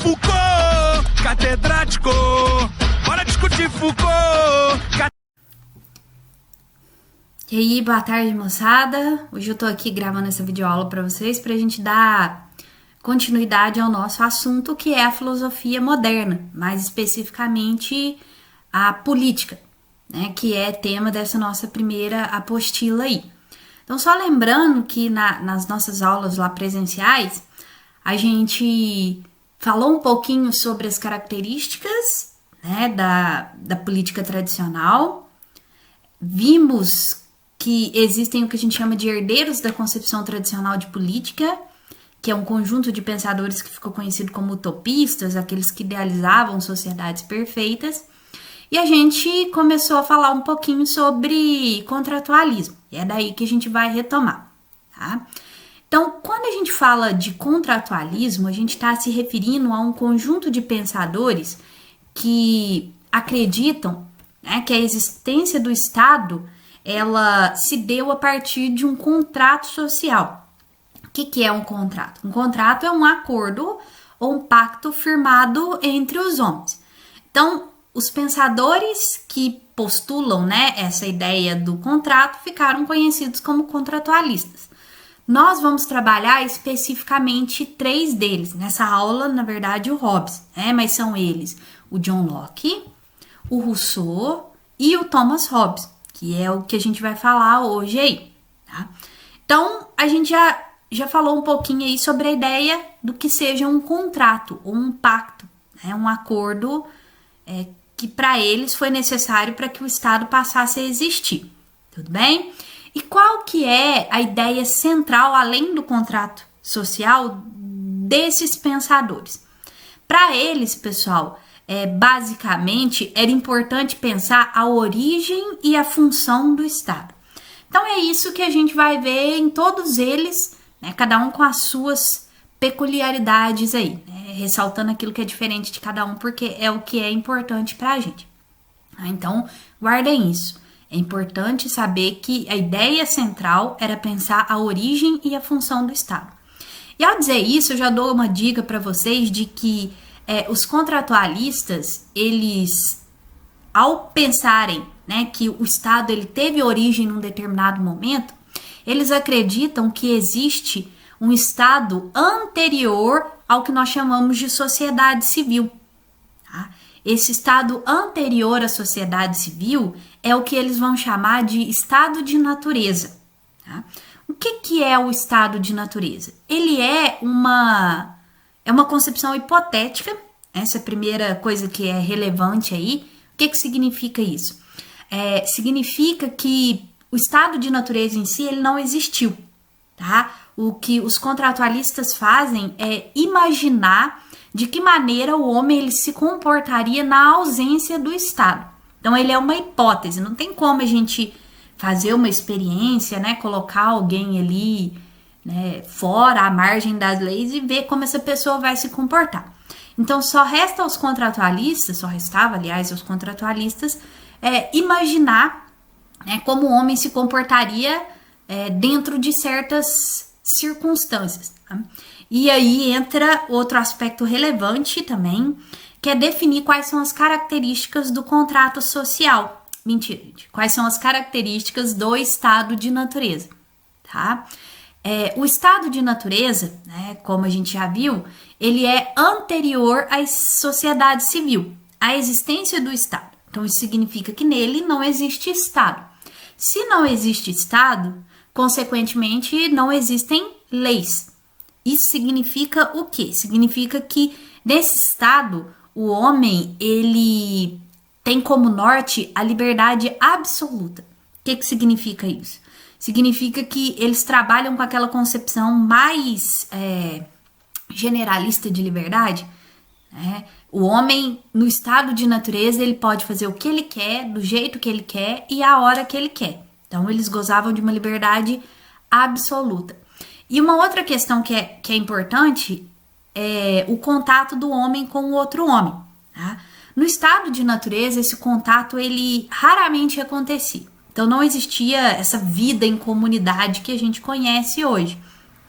Foucault, catedrático, bora discutir Foucault. E aí, boa tarde, moçada. Hoje eu tô aqui gravando essa videoaula pra vocês pra gente dar continuidade ao nosso assunto, que é a filosofia moderna, mais especificamente a política, né, que é tema dessa nossa primeira apostila aí. Então, só lembrando que nas nossas aulas lá presenciais, a gente falou um pouquinho sobre as características, né, da política tradicional. Vimos que existem o que a gente chama de herdeiros da concepção tradicional de política, que é um conjunto de pensadores que ficou conhecido como utopistas, aqueles que idealizavam sociedades perfeitas. E a gente começou a falar um pouquinho sobre contratualismo, e é daí que a gente vai retomar, tá? Então, quando a gente fala de contratualismo, a gente está se referindo a um conjunto de pensadores que acreditam, né, que a existência do Estado ela se deu a partir de um contrato social. O que é um contrato? Um contrato é um acordo ou um pacto firmado entre os homens. Então, os pensadores que postulam, né, essa ideia do contrato ficaram conhecidos como contratualistas. Nós vamos trabalhar especificamente 3 deles. Nessa aula, na verdade, o Hobbes, né? Mas são eles o John Locke, o Rousseau e o Thomas Hobbes, que é o que a gente vai falar hoje aí, tá? Então, a gente já falou um pouquinho aí sobre a ideia do que seja um contrato ou um pacto, né? Um acordo que para eles foi necessário para que o Estado passasse a existir, tudo bem? E qual que é a ideia central, além do contrato social, desses pensadores? Para eles, pessoal, basicamente era importante pensar a origem e a função do Estado. Então é isso que a gente vai ver em todos eles, né, cada um com as suas peculiaridades aí, né, ressaltando aquilo que é diferente de cada um, porque é o que é importante para a gente. Então, guardem isso. É importante saber que a ideia central era pensar a origem e a função do Estado. E ao dizer isso, eu já dou uma dica para vocês de que os contratualistas, eles, ao pensarem, né, que o Estado ele teve origem num determinado momento, eles acreditam que existe um Estado anterior ao que nós chamamos de sociedade civil. Tá? Esse estado anterior à sociedade civil é o que eles vão chamar de estado de natureza. Tá? O que é o estado de natureza? Ele é uma concepção hipotética, essa é a primeira coisa que é relevante aí. O que significa isso? Significa que o estado de natureza em si ele não existiu. Tá? O que os contratualistas fazem é imaginar de que maneira o homem ele se comportaria na ausência do Estado. Então, ele é uma hipótese, não tem como a gente fazer uma experiência, né, colocar alguém ali, né, fora, à margem das leis e ver como essa pessoa vai se comportar. Então, só resta aos contratualistas, só restava, aliás, aos contratualistas, imaginar, né, como o homem se comportaria dentro de certas circunstâncias. Tá? E aí entra outro aspecto relevante também, que é definir quais são as características do contrato social. Mentira, gente. Quais são as características do estado de natureza, tá? O estado de natureza, né, como a gente já viu, ele é anterior à sociedade civil, à existência do Estado. Então, isso significa que nele não existe Estado. Se não existe Estado, consequentemente, não existem leis. Isso significa o quê? Significa que nesse estado o homem ele tem como norte a liberdade absoluta. O que significa isso? Significa que eles trabalham com aquela concepção mais generalista de liberdade. Né? O homem no estado de natureza ele pode fazer o que ele quer, do jeito que ele quer e a hora que ele quer. Então eles gozavam de uma liberdade absoluta. E uma outra questão que é importante é o contato do homem com o outro homem. Tá? No estado de natureza, esse contato ele raramente acontecia. Então não existia essa vida em comunidade que a gente conhece hoje.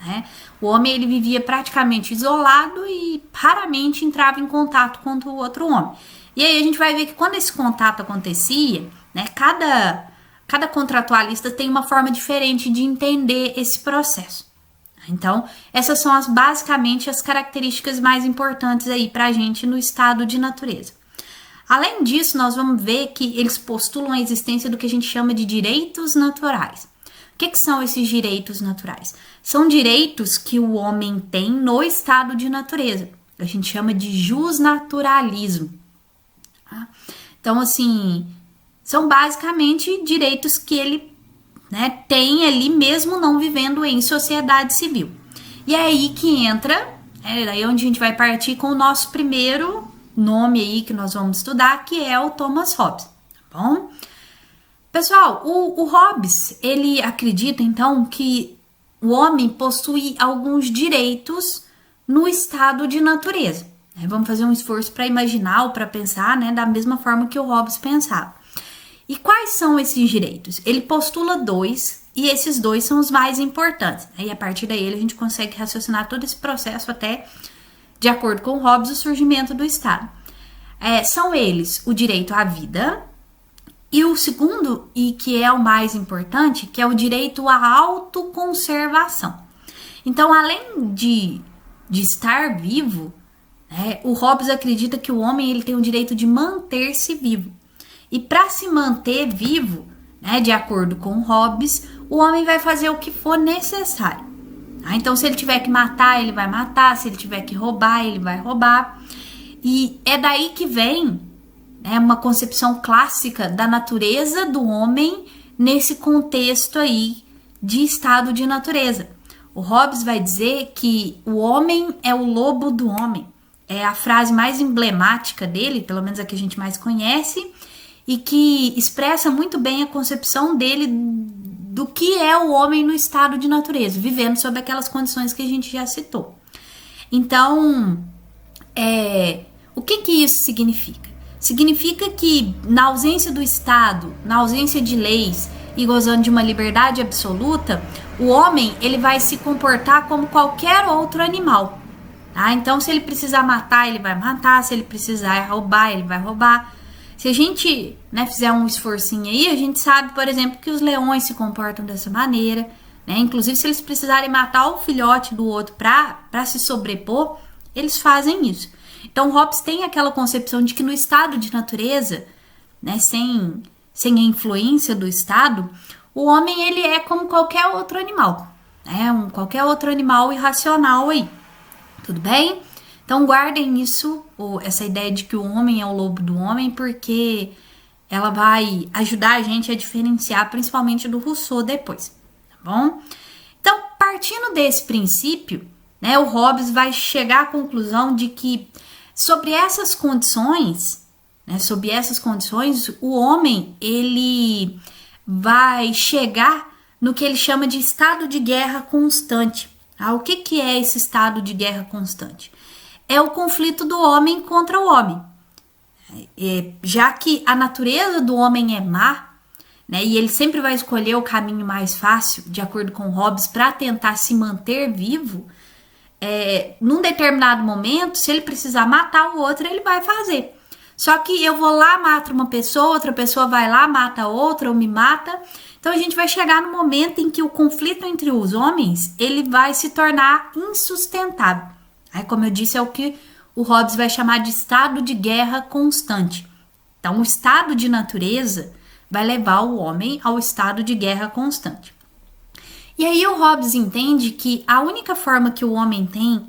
né? O homem ele vivia praticamente isolado e raramente entrava em contato com o outro homem. E aí a gente vai ver que quando esse contato acontecia, né, cada contratualista tem uma forma diferente de entender esse processo. Então, essas são basicamente as características mais importantes aí para a gente no estado de natureza. Além disso, nós vamos ver que eles postulam a existência do que a gente chama de direitos naturais. O que são esses direitos naturais? São direitos que o homem tem no estado de natureza. A gente chama de jusnaturalismo. Tá? Então, assim, são basicamente direitos que ele, né, tem ali mesmo não vivendo em sociedade civil. E é aí que entra, daí onde a gente vai partir com o nosso primeiro nome aí que nós vamos estudar, que é o Thomas Hobbes, tá bom? Pessoal, o Hobbes, ele acredita então que o homem possui alguns direitos no estado de natureza. Vamos fazer um esforço para imaginar ou para pensar, né, da mesma forma que o Hobbes pensava. E quais são esses direitos? Ele postula 2 e esses 2 são os mais importantes. E a partir daí a gente consegue raciocinar todo esse processo até, de acordo com o Hobbes, o surgimento do Estado. São eles o direito à vida e o segundo, e que é o mais importante, que é o direito à autoconservação. Então, além de estar vivo, o Hobbes acredita que o homem ele tem o direito de manter-se vivo. E para se manter vivo, de acordo com o Hobbes, o homem vai fazer o que for necessário. Então, se ele tiver que matar, ele vai matar. Se ele tiver que roubar, ele vai roubar. E é daí que vem uma concepção clássica da natureza do homem nesse contexto aí de estado de natureza. O Hobbes vai dizer que o homem é o lobo do homem. É a frase mais emblemática dele, pelo menos a que a gente mais conhece, e que expressa muito bem a concepção dele do que é o homem no estado de natureza, vivendo sob aquelas condições que a gente já citou. Então, o que isso significa? Significa que na ausência do Estado, na ausência de leis e gozando de uma liberdade absoluta, o homem ele vai se comportar como qualquer outro animal. Tá? Então, se ele precisar matar, ele vai matar. Se ele precisar roubar, ele vai roubar. Se a gente fizer um esforcinho aí, a gente sabe, por exemplo, que os leões se comportam dessa maneira. Inclusive, se eles precisarem matar o filhote do outro para se sobrepor, eles fazem isso. Então, Hobbes tem aquela concepção de que no estado de natureza, sem a influência do Estado, o homem ele é como qualquer outro animal. Qualquer outro animal irracional aí. Tudo bem? Então, guardem isso, essa ideia de que o homem é o lobo do homem, porque ela vai ajudar a gente a diferenciar, principalmente do Rousseau depois, tá bom? Então, partindo desse princípio, o Hobbes vai chegar à conclusão de que sobre essas condições, o homem ele vai chegar no que ele chama de estado de guerra constante. O que é esse estado de guerra constante? É o conflito do homem contra o homem. Já que a natureza do homem é má, e ele sempre vai escolher o caminho mais fácil, de acordo com Hobbes, para tentar se manter vivo, num determinado momento, se ele precisar matar o outro, ele vai fazer. Só que eu vou lá, mato uma pessoa, outra pessoa vai lá, mata outra ou me mata. Então a gente vai chegar no momento em que o conflito entre os homens, ele vai se tornar insustentável. Aí, como eu disse, é o que o Hobbes vai chamar de estado de guerra constante. Então, o estado de natureza vai levar o homem ao estado de guerra constante. E aí o Hobbes entende que a única forma que o homem tem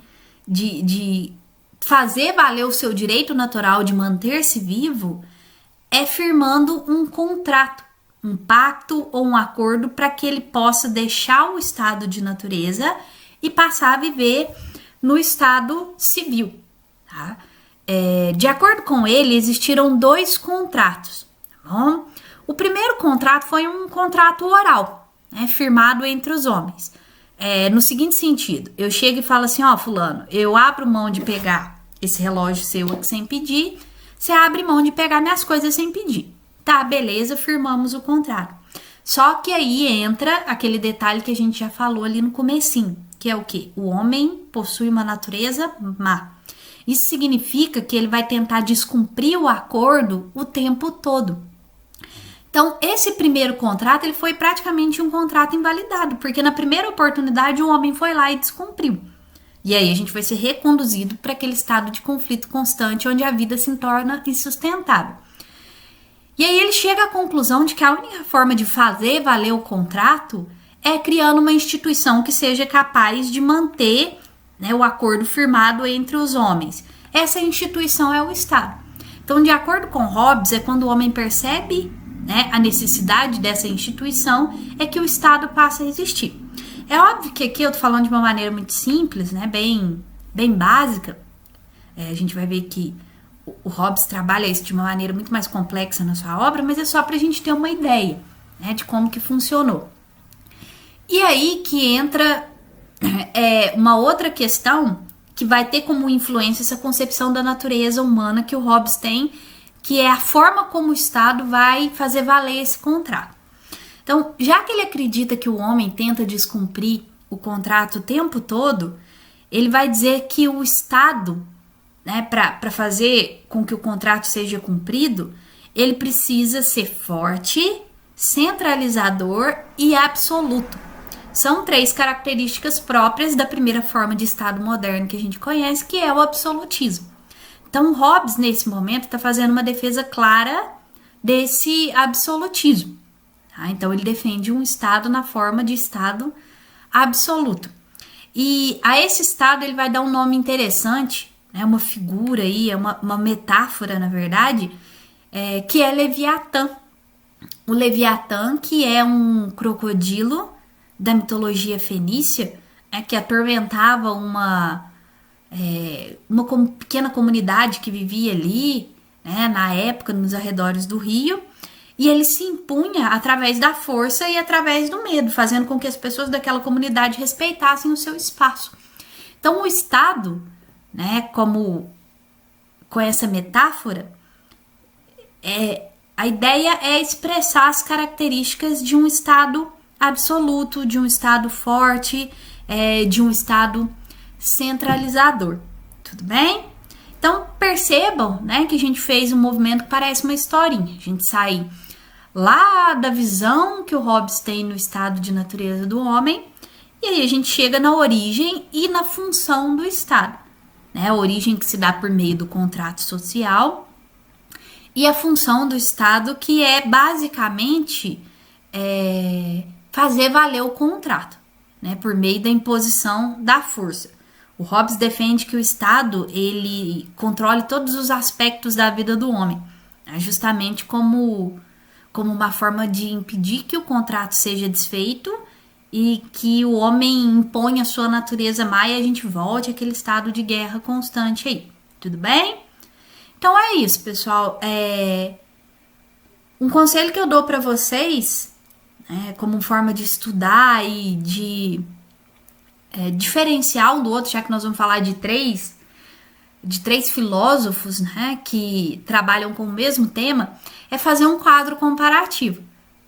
de fazer valer o seu direito natural de manter-se vivo é firmando um contrato, um pacto ou um acordo para que ele possa deixar o estado de natureza e passar a viver no estado civil. Tá? De acordo com ele, existiram 2 contratos. Tá bom? O primeiro contrato foi um contrato oral, firmado entre os homens. No seguinte sentido, eu chego e falo assim, fulano, eu abro mão de pegar esse relógio seu aqui sem pedir, você abre mão de pegar minhas coisas sem pedir. Tá, beleza, firmamos o contrato. Só que aí entra aquele detalhe que a gente já falou ali no comecinho, que é o quê? O homem possui uma natureza má. Isso significa que ele vai tentar descumprir o acordo o tempo todo. Então, esse primeiro contrato, ele foi praticamente um contrato invalidado, porque na primeira oportunidade o homem foi lá e descumpriu. E aí a gente vai ser reconduzido para aquele estado de conflito constante, onde a vida se torna insustentável. E aí ele chega à conclusão de que a única forma de fazer valer o contrato é criando uma instituição que seja capaz de manter, né, o acordo firmado entre os homens. Essa instituição é o Estado. Então, de acordo com Hobbes, é quando o homem percebe, né, a necessidade dessa instituição, é que o Estado passa a existir. É óbvio que aqui eu tô falando de uma maneira muito simples, né, bem básica. A gente vai ver que o Hobbes trabalha isso de uma maneira muito mais complexa na sua obra, mas é só para a gente ter uma ideia, né, de como que funcionou. E aí que entra uma outra questão que vai ter como influência essa concepção da natureza humana que o Hobbes tem, que é a forma como o Estado vai fazer valer esse contrato. Então, já que ele acredita que o homem tenta descumprir o contrato o tempo todo, ele vai dizer que o Estado, né, para fazer com que o contrato seja cumprido, ele precisa ser forte, centralizador e absoluto. São 3 características próprias da primeira forma de Estado moderno que a gente conhece, que é o absolutismo. Então, Hobbes, nesse momento, está fazendo uma defesa clara desse absolutismo. Tá? Então, ele defende um Estado na forma de Estado absoluto. E a esse Estado ele vai dar um nome interessante, né, uma figura aí, uma metáfora, na verdade, que é Leviatã. O Leviatã, que é um crocodilo da mitologia fenícia, que atormentava uma pequena comunidade que vivia ali, né, na época, nos arredores do rio, e ele se impunha através da força e através do medo, fazendo com que as pessoas daquela comunidade respeitassem o seu espaço. Então, o Estado, né, com essa metáfora, a ideia é expressar as características de um Estado absoluto, de um Estado forte, de um Estado centralizador. Tudo bem? Então, percebam, né, que a gente fez um movimento que parece uma historinha. A gente sai lá da visão que o Hobbes tem no estado de natureza do homem, e aí a gente chega na origem e na função do Estado. Né? A origem que se dá por meio do contrato social e a função do Estado, que é basicamente fazer valer o contrato, né, por meio da imposição da força. O Hobbes defende que o Estado ele controle todos os aspectos da vida do homem, né, justamente como uma forma de impedir que o contrato seja desfeito e que o homem imponha a sua natureza má e a gente volte àquele estado de guerra constante aí. Tudo bem? Então é isso, pessoal. Um conselho que eu dou para vocês, como forma de estudar e de diferenciar um do outro, já que nós vamos falar de três filósofos, né, que trabalham com o mesmo tema, é fazer um quadro comparativo.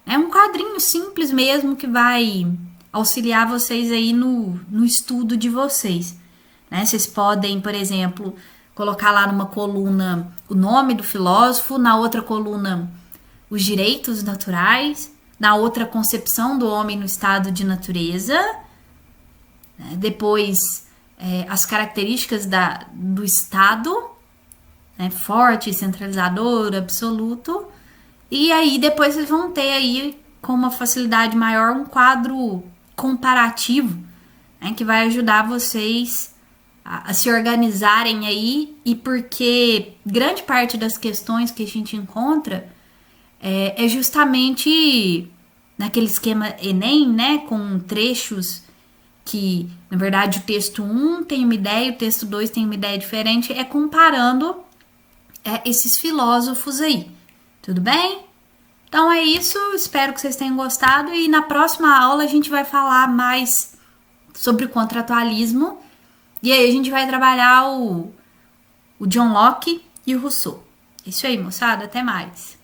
É um quadrinho simples mesmo que vai auxiliar vocês aí no estudo de vocês. Né? Vocês podem, por exemplo, colocar lá numa coluna o nome do filósofo, na outra coluna os direitos naturais, na outra concepção do homem no estado de natureza, né? Depois as características do Estado, né? Forte, centralizador, absoluto, e aí depois vocês vão ter aí com uma facilidade maior um quadro comparativo, né? Que vai ajudar vocês a se organizarem aí, e porque grande parte das questões que a gente encontra é justamente naquele esquema Enem, né, com trechos que, na verdade, o texto 1 tem uma ideia, o texto 2 tem uma ideia diferente, comparando esses filósofos aí, tudo bem? Então é isso, espero que vocês tenham gostado, e na próxima aula a gente vai falar mais sobre o contratualismo, e aí a gente vai trabalhar o John Locke e o Rousseau. Isso aí, moçada, até mais!